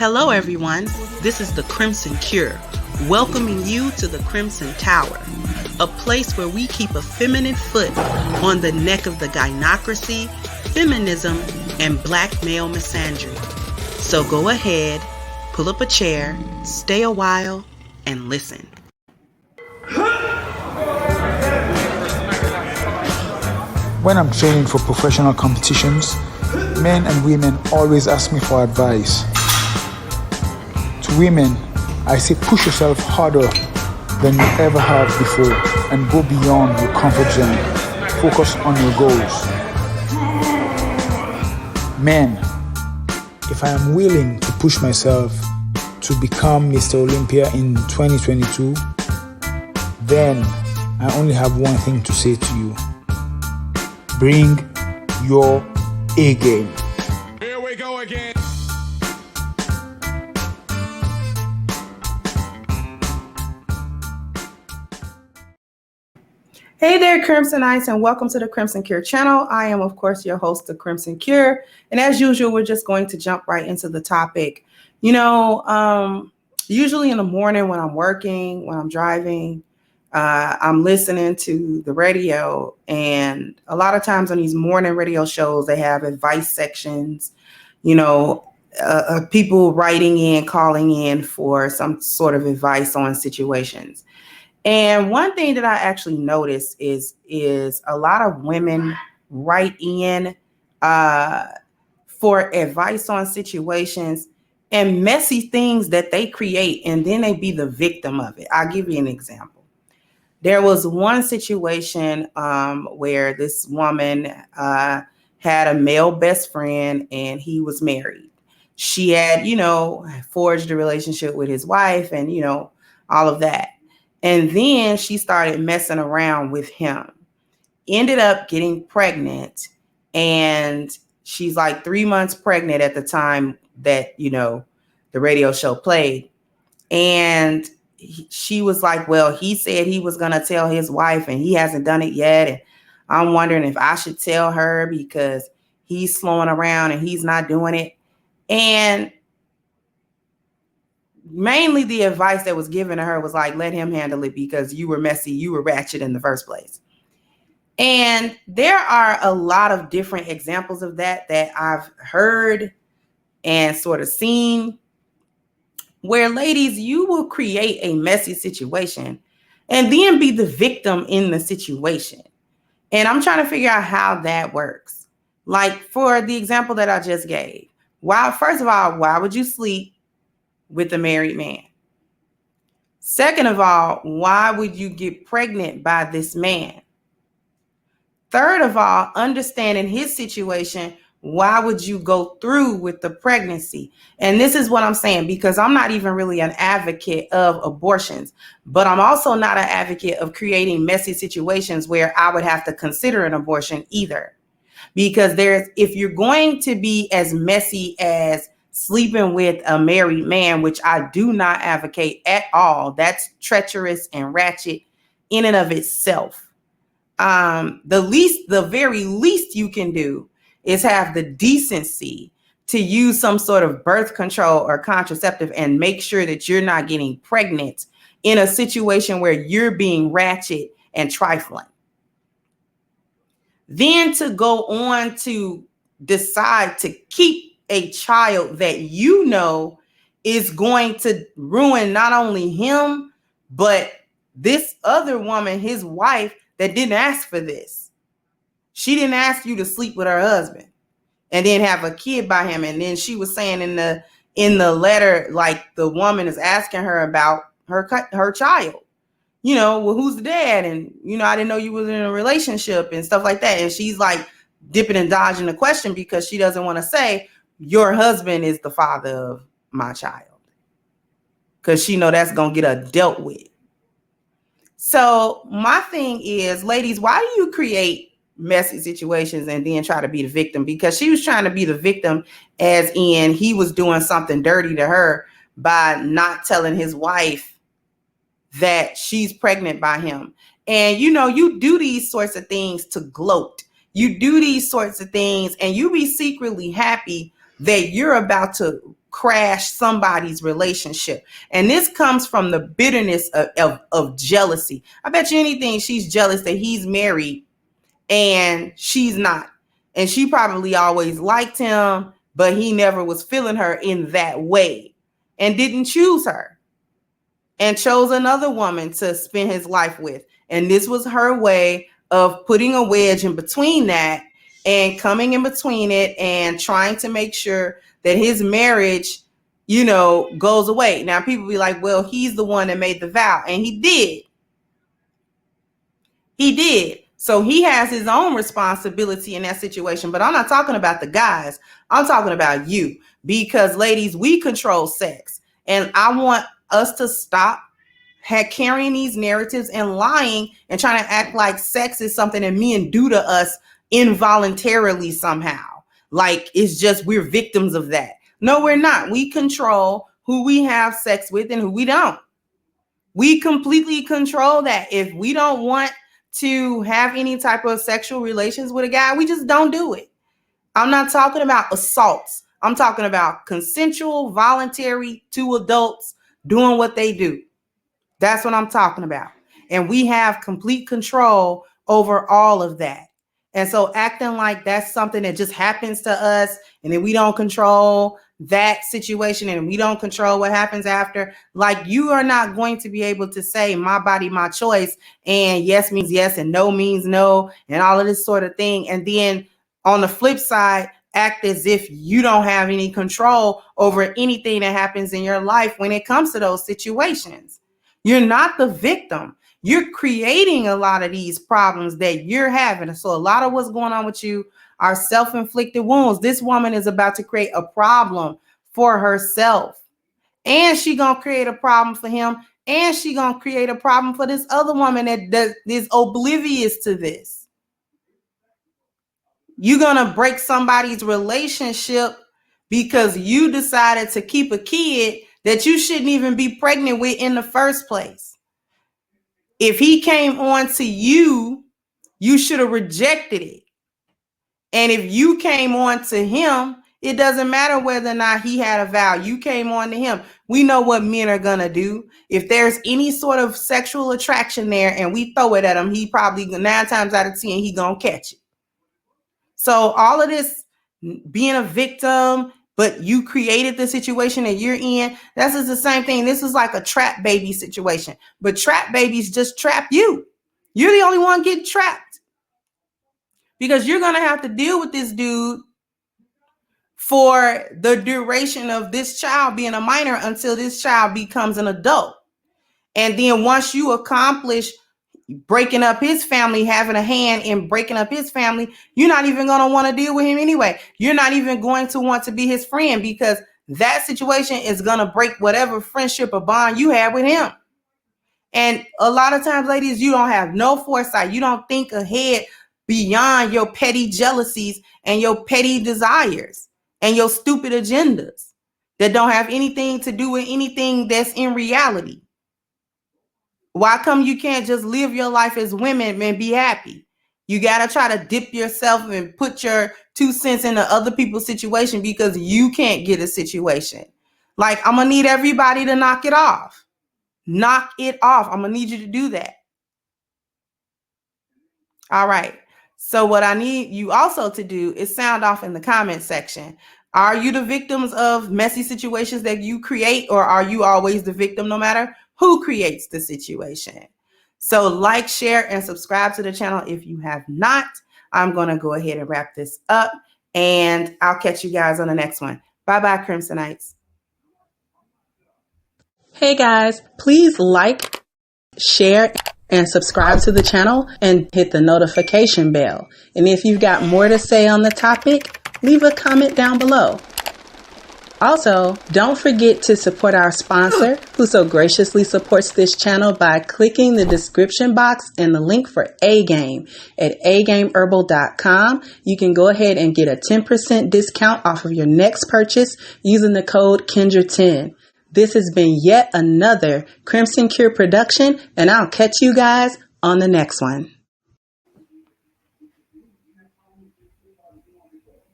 Hello, everyone. This is the Crimson Cure, welcoming you to the Crimson Tower, a place where we keep a feminine foot on the neck of the gynocracy, feminism, and black male misandry. So go ahead, pull up a chair, stay a while, and listen. When I'm training for professional competitions, men and women always ask me for advice. To women, I say push yourself harder than you ever have before and go beyond your comfort zone. Focus on your goals. Men, if I am willing to push myself to become Mr. Olympia in 2022, then I only have one thing to say to you. Bring your A game. Here we go again. Hey there, Crimsonites, and welcome to the Crimson Cure channel. I am, of course, your host, the Crimson Cure. And as usual, we're just going to jump right into the topic. Usually in the morning when I'm working, when I'm driving, I'm listening to the radio, and a lot of times on these morning radio shows, they have advice sections, people writing in, calling in for some sort of advice on situations. And one thing that I actually noticed is a lot of women write in for advice on situations and messy things that they create, and then they be the victim of it. I'll give you an example. There was one situation where this woman had a male best friend and he was married. She had, forged a relationship with his wife and, all of that. And then she started messing around with him, ended up getting pregnant. And she's like 3 months pregnant at the time that, the radio show played. And she was like, well, he said he was going to tell his wife and he hasn't done it yet. And I'm wondering if I should tell her because he's slowing around and he's not doing it. And mainly the advice that was given to her was like, let him handle it because you were messy, you were ratchet in the first place. And there are a lot of different examples of that I've heard and sort of seen, where ladies, you will create a messy situation and then be the victim in the situation. And I'm trying to figure out how that works. Like for the example that I just gave, first of all, why would you sleep with a married man? Second of all, why would you get pregnant by this man? Third of all, understanding his situation, why would you go through with the pregnancy? And this is what I'm saying, because I'm not even really an advocate of abortions, but I'm also not an advocate of creating messy situations where I would have to consider an abortion either. Because if you're going to be as messy as sleeping with a married man, which I do not advocate at all, that's treacherous and ratchet in and of itself. The very least you can do is have the decency to use some sort of birth control or contraceptive and make sure that you're not getting pregnant in a situation where you're being ratchet and trifling. Then to go on to decide to keep a child that you know is going to ruin not only him, but this other woman, his wife, that didn't ask for this. She didn't ask you to sleep with her husband and then have a kid by him. And then she was saying in the letter, like the woman is asking her about her child. Well, who's the dad? And, I didn't know you was in a relationship and stuff like that. And she's like dipping and dodging the question because she doesn't want to say your husband is the father of my child, because she know that's going to get her dealt with. So my thing is, ladies, why do you create messy situations and then try to be the victim? Because she was trying to be the victim as in he was doing something dirty to her by not telling his wife that she's pregnant by him. And, you do these sorts of things to gloat. You do these sorts of things and you be secretly happy that you're about to crash somebody's relationship. And this comes from the bitterness of jealousy. I bet you anything she's jealous that he's married and she's not. And she probably always liked him, but he never was feeling her in that way and didn't choose her and chose another woman to spend his life with. And this was her way of putting a wedge in between that and coming in between it and trying to make sure that his marriage, you know, goes away. Now, people be like, well, he's the one that made the vow. And he did. He did. So he has his own responsibility in that situation. But I'm not talking about the guys. I'm talking about you. Because, ladies, we control sex. And I want us to stop carrying these narratives and lying and trying to act like sex is something that men do to us involuntarily somehow. Like it's just we're victims of that. No, we're not. We control who we have sex with and who we don't. We completely control that. If we don't want to have any type of sexual relations with a guy, we just don't do it. I'm not talking about assaults. I'm talking about consensual, voluntary, two adults doing what they do. That's what I'm talking about. And we have complete control over all of that. And so acting like that's something that just happens to us and then we don't control that situation and we don't control what happens after, like you are not going to be able to say my body, my choice, and yes means yes and no means no and all of this sort of thing. And then on the flip side, act as if you don't have any control over anything that happens in your life when it comes to those situations. You're not the victim. You're creating a lot of these problems that you're having. So a lot of what's going on with you are self-inflicted wounds. This woman is about to create a problem for herself. And she's going to create a problem for him. And she's going to create a problem for this other woman that is oblivious to this. You're going to break somebody's relationship because you decided to keep a kid that you shouldn't even be pregnant with in the first place. If he came on to you, you should have rejected it. And if you came on to him, it doesn't matter whether or not he had a vow. You came on to him. We know what men are going to do. If there's any sort of sexual attraction there and we throw it at him, he probably 9 times out of 10, he going to catch it. So all of this being a victim, but you created the situation that you're in, that's just the same thing. This is like a trap baby situation, but trap babies just trap you. You're the only one getting trapped because you're going to have to deal with this dude for the duration of this child being a minor until this child becomes an adult. And then once you accomplish breaking up his family, having a hand in breaking up his family, you're not even going to want to deal with him anyway. You're not even going to want to be his friend because that situation is going to break whatever friendship or bond you have with him. And a lot of times, ladies, you don't have no foresight. You don't think ahead beyond your petty jealousies and your petty desires and your stupid agendas that don't have anything to do with anything that's in reality. Why come you can't just live your life as women and be happy? You got to try to dip yourself and put your 2 cents into other people's situation because you can't get a situation. Like, I'm going to need everybody to knock it off. Knock it off. I'm going to need you to do that. All right. So what I need you also to do is sound off in the comment section. Are you the victims of messy situations that you create, or are you always the victim no matter who creates the situation? So like, share, and subscribe to the channel if you have not. I'm going to go ahead and wrap this up, and I'll catch you guys on the next one. Bye-bye, Crimsonites. Hey, guys, please like, share, and subscribe to the channel and hit the notification bell. And if you've got more to say on the topic, leave a comment down below. Also, don't forget to support our sponsor who so graciously supports this channel by clicking the description box and the link for A-Game at agameherbal.com. You can go ahead and get a 10% discount off of your next purchase using the code Kendra10. This has been yet another Crimson Cure production, and I'll catch you guys on the next one.